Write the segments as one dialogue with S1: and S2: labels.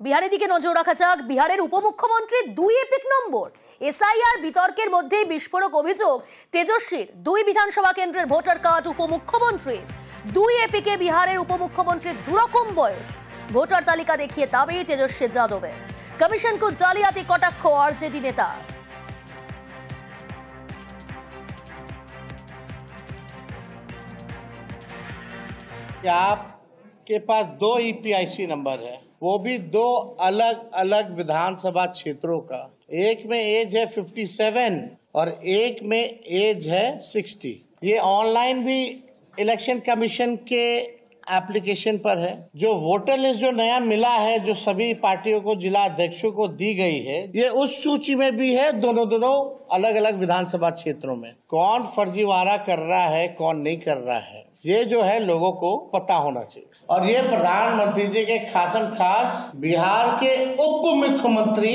S1: বিহারের দিকে নজর রাখা যাক। বিহারের উপমুখ্যমন্ত্রীর 2 এপিক নম্বর। এসআইআর বিতর্কের মধ্যেই বিস্ফোরক অভিযোগ তেজস্বীর 2 বিধানসভা কেন্দ্রের ভোটার কার্ড উপমুখ্যমন্ত্রীর। 2 এপিকে বিহারের উপমুখ্যমন্ত্রীর দুরকম বয়স। ভোটার তালিকা দেখিয়ে দাবি তেজস্বী যাদবের। কমিশন को জালিয়াতি কটাক্ষ আরজেডি নেতা।
S2: आपके पास 2 ईपीआईसी नंबर है, वो भी 2 अलग अलग विधानसभा क्षेत्रों का। एक में एज है 57 और एक में एज है 60। ये ऑनलाइन भी इलेक्शन कमीशन के एप्लीकेशन पर है। जो वोटर लिस्ट जो नया मिला है, जो सभी पार्टियों को, जिला अध्यक्षों को दी गई है, ये उस सूची में भी है। दोनों अलग अलग विधानसभा क्षेत्रों में कौन फर्जीवाड़ा कर रहा है, कौन नहीं कर रहा है, ये जो है लोगों को पता होना चाहिए। और ये प्रधानमंत्री जी के खासम खास बिहार के उप मुख्यमंत्री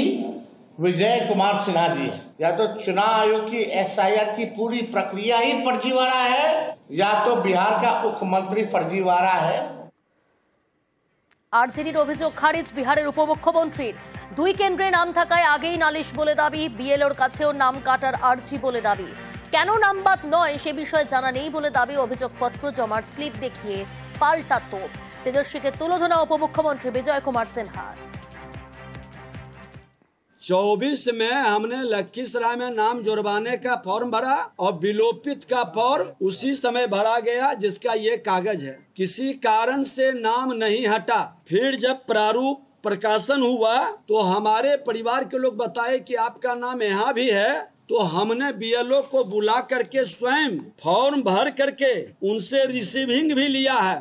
S2: विजय कुमार सिन्हा जी है। या तो चुनाव आयोग की एसआईआर की पूरी प्रक्रिया ही फर्जीवाड़ा है, या तो बिहार का मुख्यमंत्री फर्जीवाड़ा है।
S1: আরজেডির অভিযোগ খারিজ বিহারের উপমুখ্যমন্ত্রীর। 2 কেন্দ্রে নাম থাকায় আগেই নালিশ বলে দাবি। বিএলওর কাছেও নাম কাটার আর্জি বলে দাবি। কেন নাম বাদ নয় সে বিষয়ে জানা নেই বলে দাবি। অভিযোগপত্র জমার স্লিপ দেখিয়ে পাল্টা তোপ তেজস্বীকে তুলোধনা উপমুখ্যমন্ত্রী विजय कुमार सिन्हा।
S3: 24 में हमने लखीसराय में नाम जुड़वाने का फॉर्म भरा और विलोपित का फॉर्म उसी समय भरा गया जिसका ये कागज है। किसी कारण से नाम नहीं हटा। फिर जब प्रारूप प्रकाशन हुआ तो हमारे परिवार के लोग बताए कि आपका नाम यहाँ भी है, तो हमने बीएलओ को बुला करके स्वयं फॉर्म भर करके उनसे रिसीविंग भी लिया है।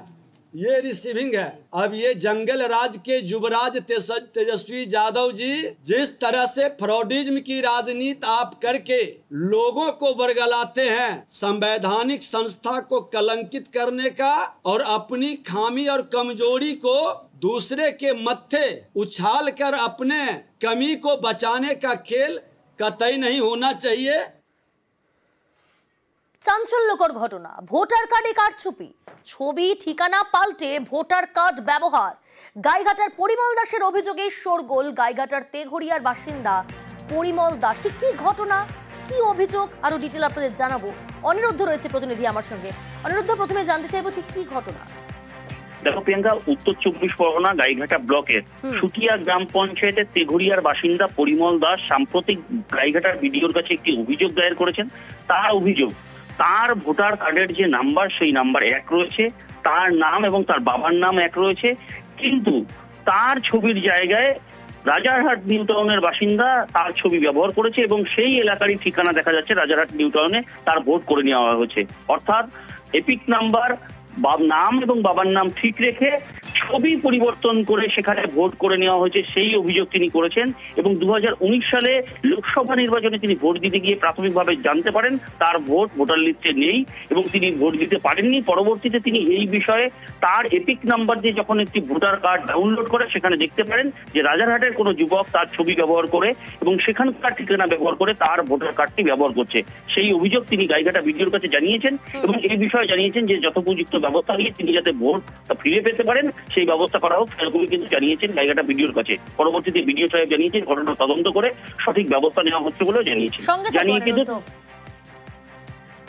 S3: ये रिसीविंग है। अब ये जंगल राज के युवराज तेजस्वी यादव जी जिस तरह से फ्रॉडिज्म की राजनीति आप करके लोगों को बरगलाते हैं, संवैधानिक संस्था को कलंकित करने का और अपनी खामी और कमजोरी को दूसरे के मत्थे उछाल कर अपने कमी को बचाने का खेल कतई नहीं होना चाहिए।
S1: চাঞ্চল্যকর ঘটনা। ভোটার কার্ডে কারচুপি, ছবি ঠিকানা পাল্টে ভোটার কার্ড ব্যবহার। গাইঘাটার পরিমল দাসের অভিযোগে শোরগোল। গাইঘাটার তেঘড়িয়ার বাসিন্দা পরিমল দাস। ঠিক কি ঘটনা, কি অভিযোগ, আরো ডিটেল আপনাদের জানাবো। অনিরুদ্ধ রয়েছে প্রতিনিধি আমার সঙ্গে। অনিরুদ্ধ, প্রথমে জানতে চাইবো ঠিক কি ঘটনা।
S4: দেখো প্রিয়াঙ্কা, উত্তর 24 পরগনা গাইঘাটা ব্লকের সুটিয়া গ্রাম পঞ্চায়েতের তেঘড়িয়ার বাসিন্দা পরিমল দাস সাম্প্রতিক গাইঘাটার বিডিওর কাছে একটি অভিযোগ দায়ের করেছেন। তার অভিযোগ, তার ভোটার কার্ডের যে নাম্বার সেই নাম্বার এক রয়েছে, তার নাম এবং তার বাবার নাম এক রয়েছে, কিন্তু তার ছবির জায়গায় রাজারহাট নিউ টাউনের বাসিন্দা তার ছবি ব্যবহার করেছে এবং সেই এলাকারই ঠিকানা দেখা যাচ্ছে রাজারহাট নিউ টাউনে তার ভোট করে নেওয়া হয়েছে। অর্থাৎ এপিক নাম্বার, নাম এবং বাবার নাম ঠিক রেখে ছবি পরিবর্তন করে সেখানে ভোট করে নেওয়া হয়েছে, সেই অভিযোগ তিনি করেছেন। এবং 2019 সালে লোকসভা নির্বাচনে তিনি ভোট দিতে গিয়ে প্রাথমিকভাবে জানতে পারেন তার ভোট ভোটার লিস্টে নেই এবং তিনি ভোট দিতে পারেননি। পরবর্তীতে তিনি এই বিষয়ে তার এপিক নাম্বার দিয়ে যখন একটি ভোটার কার্ড ডাউনলোড করে সেখানে দেখতে পারেন যে রাজারহাটের কোনো যুবক তার ছবি ব্যবহার করে এবং সেখানকার ঠিকানা ব্যবহার করে তার ভোটার কার্ডটি ব্যবহার করছে। সেই অভিযোগ তিনি গাইঘাটা বিডিওর কাছে জানিয়েছেন এবং এই বিষয়ে জানিয়েছেন যে যথোপযুক্ত ব্যবস্থা নিয়ে তিনি যাতে ভোট ফিরে পেতে পারেন সেই ব্যবস্থা করা হোক, সেরকমই কিন্তু জানিয়েছেন গাইঘাটা বিডিওর কাছে। পরবর্তীতে বিডিও সাহেব জানিয়েছেন ঘটনা তদন্ত করে সঠিক ব্যবস্থা নেওয়া হচ্ছে বলেও জানিয়েছেন।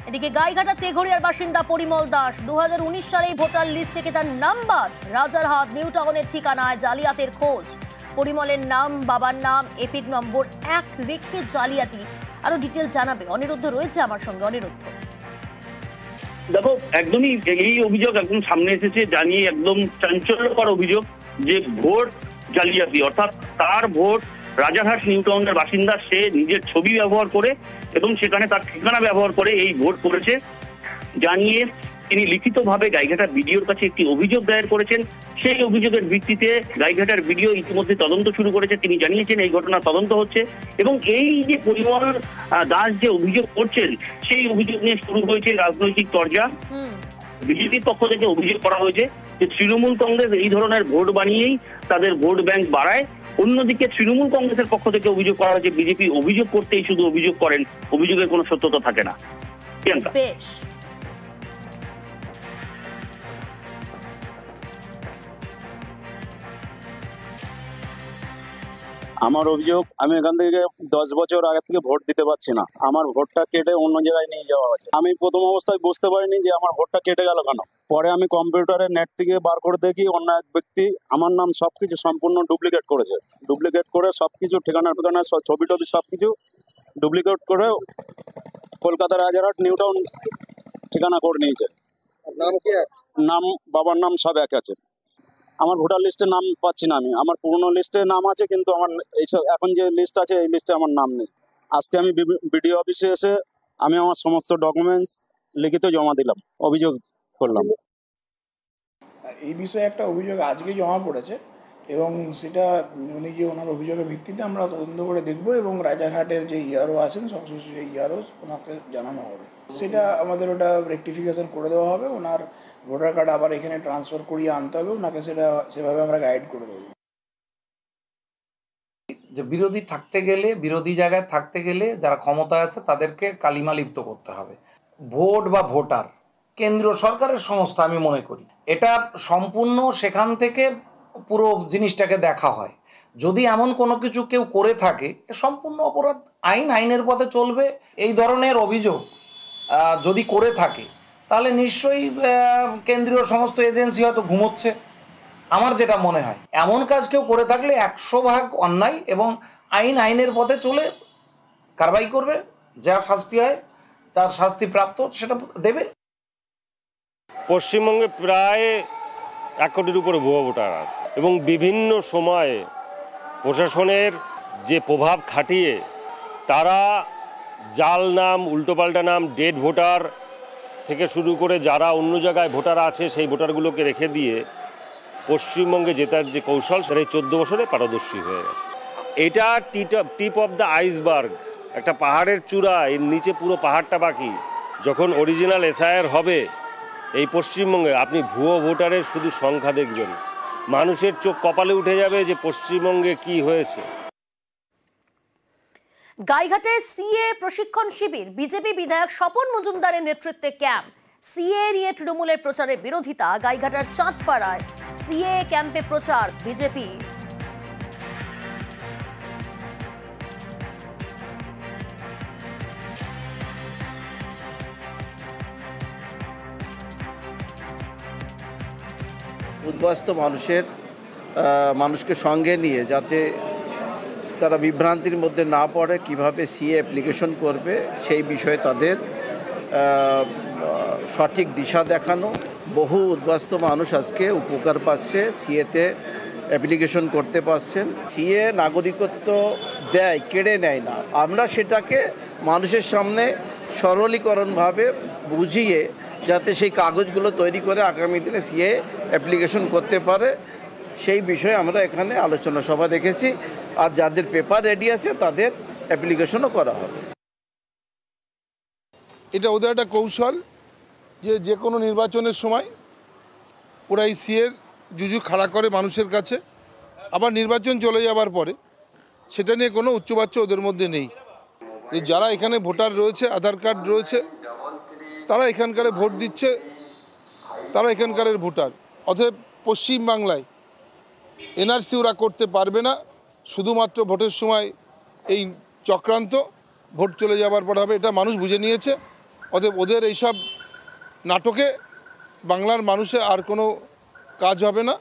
S1: এদিকে গাইঘাটা তেঘড়িয়ার বাসিন্দা পরিমল দাস 2019 সালে ভোটার লিস্ট থেকে তার নাম্বার রাজারহাট নিউ টাউনের ঠিকানায় জালিয়াতের খোঁজ। পরিমলের নাম, বাবার নাম, এপিক নম্বর এক রেখে জালিয়াতি। আরো ডিটেল জানাবে অনিরুদ্ধ রয়েছে আমার সঙ্গে। অনিরুদ্ধ,
S4: দেখো একদমই এই অভিযোগ একদম সামনে এসেছে, জানিয়ে একদম চাঞ্চল্যকর অভিযোগ যে ভোট জালিয়াতি। অর্থাৎ তার ভোট রাজারহাট নিউ টাউনের বাসিন্দা, সে নিজের ছবি ব্যবহার করে এবং সেখানে তার ঠিকানা ব্যবহার করে এই ভোট করেছে জানিয়ে তিনি লিখিতভাবে গাইঘাটা বিডিওর কাছে একটি অভিযোগ দায়ের করেছেন। সেই অভিযোগের ভিত্তিতে গাইঘাটার বিডিও ইতিমধ্যে তদন্ত শুরু করেছে। তিনি জানিয়েছেন এই ঘটনা তদন্ত হচ্ছে এবং এই যে পরিমল দাস যে অভিযোগ করছেন সেই অভিযোগ নিয়ে শুরু হয়েছে রাজনৈতিক চর্চা। বিজেপির পক্ষ থেকে অভিযোগ করা হয়েছে যে তৃণমূল কংগ্রেস এই ধরনের ভোট বানিয়েই তাদের ভোট ব্যাংক বাড়ায়। অন্যদিকে তৃণমূল কংগ্রেসের পক্ষ থেকে অভিযোগ করা হয়েছে বিজেপি অভিযোগ করতেই শুধু অভিযোগ করেন, অভিযোগের কোনো সত্যতা থাকে না।
S1: বেশ,
S5: আমার অভিযোগ, আমি এখান থেকে 10 বছর আগে থেকে ভোট দিতে পারছি না। আমার ভোটটা কেটে অন্য জায়গায় নিয়ে যাওয়া হয়েছে। আমি প্রথম অবস্থায় বুঝতে পারিনি যে আমার ভোটটা কেটে গেল কেন। পরে আমি কম্পিউটারে নেট থেকে বার করে দেখি অন্য এক ব্যক্তি আমার নাম সবকিছু সম্পূর্ণ ডুপ্লিকেট করেছে। ডুপ্লিকেট করে সবকিছু ঠিকানা ছবি টবি সবকিছু ডুপ্লিকেট করে কলকাতার রাজারহাট নিউ টাউন ঠিকানা করে নিয়েছে। নাম বাবার নাম সব এক আছে। আমার ভোটার লিস্টে নাম পাচ্ছি না আমি। আমার পুরনো লিস্টে নাম আছে, কিন্তু আমার এইসব এখন যে লিস্ট আছে এই লিস্টে আমার নাম নেই। আজকে আমি বিডিও অফিসে এসে আমি আমার সমস্ত ডকুমেন্টস লিখিত জমা দিলাম, অভিযোগ করলাম।
S6: এই বিষয়ে একটা অভিযোগ আজকে জমা পড়েছে এবং সেটা উনি যে ওনার অভিযোগের ভিত্তিতে আমরা তদন্ত করে দেখব এবং রাজারহাটের যে ইআরও আছেন সংশ্লিষ্ট যে ইআরও ওনাকে জানানো হবে। সেটা আমাদের ওটা রেকটিফিকেশন করে দেওয়া হবে। ওনার ভোটার কার্ড আবার এখানে ট্রান্সফার করিয়ে আনতে হবে, ওনাকে সেটা সেভাবে আমরা গাইড করে দেবো।
S7: যে বিরোধী থাকতে গেলে, বিরোধী জায়গায় থাকতে গেলে যারা ক্ষমতায় আছে তাদেরকে কালিমা লিপ্ত করতে হবে। ভোট বা ভোটার কেন্দ্রীয় সরকারের সংস্থা আমি মনে করি। এটা সম্পূর্ণ সেখান থেকে পুরো জিনিসটাকে দেখা হয়। যদি এমন কোনো কিছু কেউ করে থাকে সম্পূর্ণ অপরাধ, আইনের পথে চলবে। এই ধরনের অভিযোগ যদি করে থাকে তাহলে নিশ্চয়ই কেন্দ্রীয় সমস্ত এজেন্সি হয়তো ঘুমোচ্ছে। আমার যেটা মনে হয় এমন কাজ কেউ করে থাকলে 100% অন্যায় এবং আইনের পথে চলে কারবাই করবে। যা শাস্তি হয় তার শাস্তি প্রাপ্ত সেটা দেবে।
S8: পশ্চিমবঙ্গে প্রায় 1 কোটির উপরে ভুয়ো ভোটার আছে এবং বিভিন্ন সময়ে প্রশাসনের যে প্রভাব খাটিয়ে তারা জাল নাম, উল্টোপাল্টা নাম, ডেড ভোটার থেকে শুরু করে যারা অন্য জায়গায় ভোটার আছে সেই ভোটারগুলোকে রেখে দিয়ে পশ্চিমবঙ্গে জেতার যে কৌশল সেটা 14 বছরে পারদর্শী হয়ে গেছে। এটা টিপ অফ দ্য আইসবার্গ, একটা পাহাড়ের চূড়া, এর নিচে পুরো পাহাড়টা বাকি। যখন অরিজিনাল এসআইআর হবে এই পশ্চিমবঙ্গে আপনি ভুয়ো ভোটারের শুধু সংখ্যা দেখবেন, মানুষের চোখ কপালে উঠে যাবে যে পশ্চিমবঙ্গে কি হয়েছে।
S1: গাইঘাটে সিএ প্রশিক্ষণ শিবির, বিজেপি বিধায়ক স্বপন মজুমদারের নেতৃত্বে ক্যাম্প। সিএ নিয়ে তৃণমূলের প্রচারের বিরোধিতা। গাইঘাটার চাঁদপাড়ায় সিএ ক্যাম্পে প্রচার বিজেপি।
S2: উদ্বাস্ত মানুষকে সঙ্গে নিয়ে যাতে তারা বিভ্রান্তির মধ্যে না পড়ে, কিভাবে সিএ অ্যাপ্লিকেশন করবে সেই বিষয়ে তাদের সঠিক দিশা দেখানো। বহু উদ্বাস্ত মানুষ আজকে উপকার পাচ্ছে, সিএতে অ্যাপ্লিকেশন করতে পারছেন। সিএ নাগরিকত্ব দেয়, কেড়ে নেয় না। আমরা সেটাকে মানুষের সামনে সরলীকরণভাবে বুঝিয়ে যাতে সেই কাগজগুলো তৈরি করে আগামী দিনে সিএ অ্যাপ্লিকেশন করতে পারে সেই বিষয়ে আমরা এখানে আলোচনা সভা রেখেছি। আর যাদের পেপার রেডি আছে তাদের অ্যাপ্লিকেশনও করা হবে।
S9: এটা ওদের একটা কৌশল যে কোনো নির্বাচনের সময় ওরা এই সিএর জুজু খাড়া করে মানুষের কাছে, আবার নির্বাচন চলে যাবার পরে সেটা নিয়ে কোনো উচ্চবাচ্য ওদের মধ্যে নেই। যে যারা এখানে ভোটার রয়েছে, আধার কার্ড রয়েছে, তারা এখানকারে ভোট দিচ্ছে, তারা এখানকারের ভোটার। অতএব পশ্চিমবাংলায় এনআরসি ওরা করতে পারবে না। শুধুমাত্র ভোটের সময় এই চক্রান্ত, ভোট চলে যাবার পর হবে, এটা মানুষ বুঝে নিয়েছে। অতএব ওদের এইসব নাটকে বাংলার মানুষের আর কোনো কাজ হবে না।